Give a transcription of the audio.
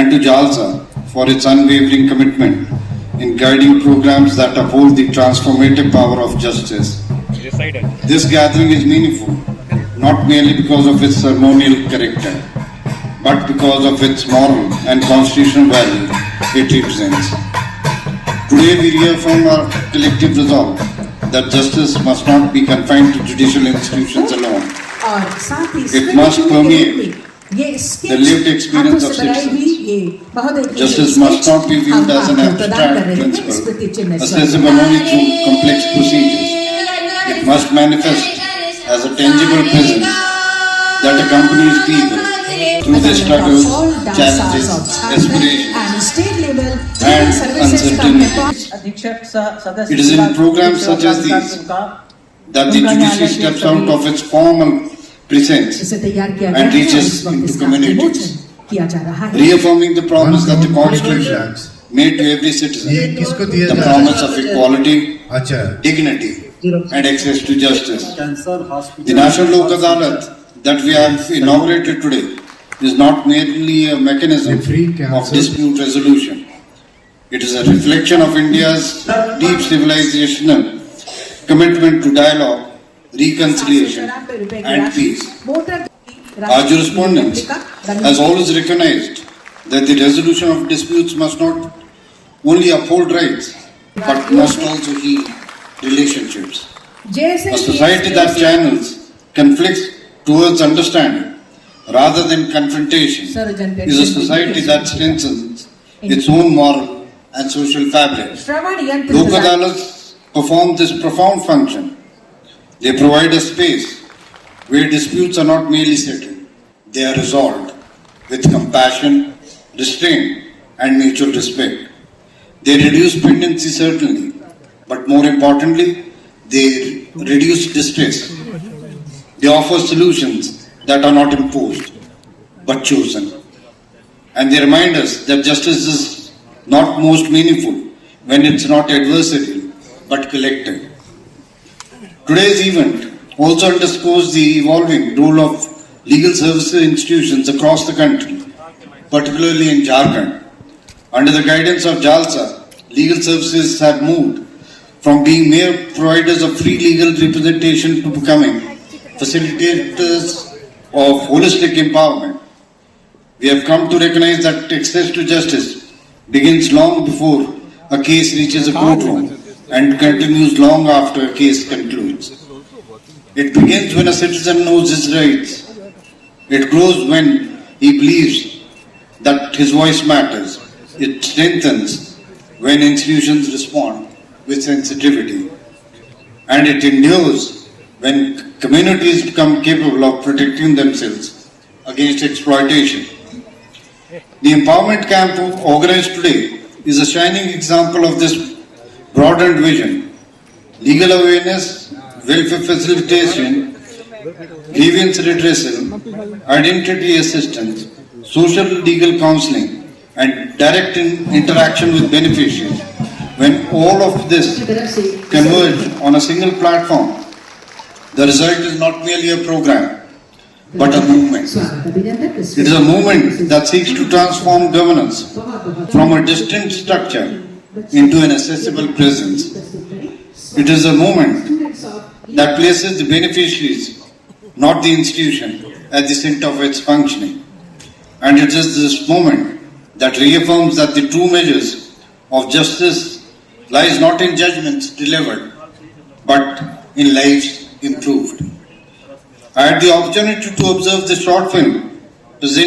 and to Jalsa for its unwavering commitment in guiding programs that uphold the transformative power of justice. This gathering is meaningful, not merely because of its ceremonial character, but because of its moral and constitutional value it represents. Today we reaffirm our collective resolve that justice must not be confined to judicial institutions alone. It must permeate the lived experience of citizens. Justice must not be viewed as an abstract principle, accessible only through complex procedures. It must manifest as a tangible presence that accompanies people through their struggles, challenges, aspirations, and uncertainties. It is in programs such as these that the judiciary steps out of its formal presence and reaches into communities, reaffirming the promise that the Constitution made to every citizen, the promise of equality, dignity, and access to justice. The National Lok Adalat that we have inaugurated today is not merely a mechanism of dispute resolution. It is a reflection of India's deep civilizational commitment to dialogue, reconciliation, and peace. Our jurisprudence has always recognized that the resolution of disputes must not only uphold rights, but must also heal relationships. A society that channels conflicts towards understanding rather than confrontation is a society that strengthens its own moral and social fabric. Lok Adalats perform this profound function. They provide a space where disputes are not merely settled, they are resolved with compassion, restraint, and mutual respect. They reduce pendency certainly, but more importantly, they reduce distress. They offer solutions that are not imposed, but chosen. And they remind us that justice is not most meaningful when it's not adversarial, but collective. Today's event also underscores the evolving role of legal services institutions across the country, particularly in Jharkhand. Under the guidance of Jalsa, legal services have moved from being mere providers of free legal representation to becoming facilitators of holistic empowerment. We have come to recognize that access to justice begins long before a case reaches a courtroom and continues long after a case concludes. It begins when a citizen knows his rights. It grows when he believes that his voice matters. It strengthens when institutions respond with sensitivity. And it endures when communities become capable of protecting themselves against exploitation. The Empowerment Camp organized today is a shining example of this broadened vision. Legal awareness, welfare facilitation, grievance redressal, identity assistance, social legal counseling, and direct interaction with beneficiaries. When all of this converge on a single platform, the result is not merely a program, but a movement. It is a movement that seeks to transform governance from a distant structure into an accessible presence. It is a movement that places the beneficiaries, not the institution, at the center of its functioning. And it is this moment that reaffirms that the true measures of justice lies not in judgments delivered, but in lives improved. I had the opportunity to observe the short film presented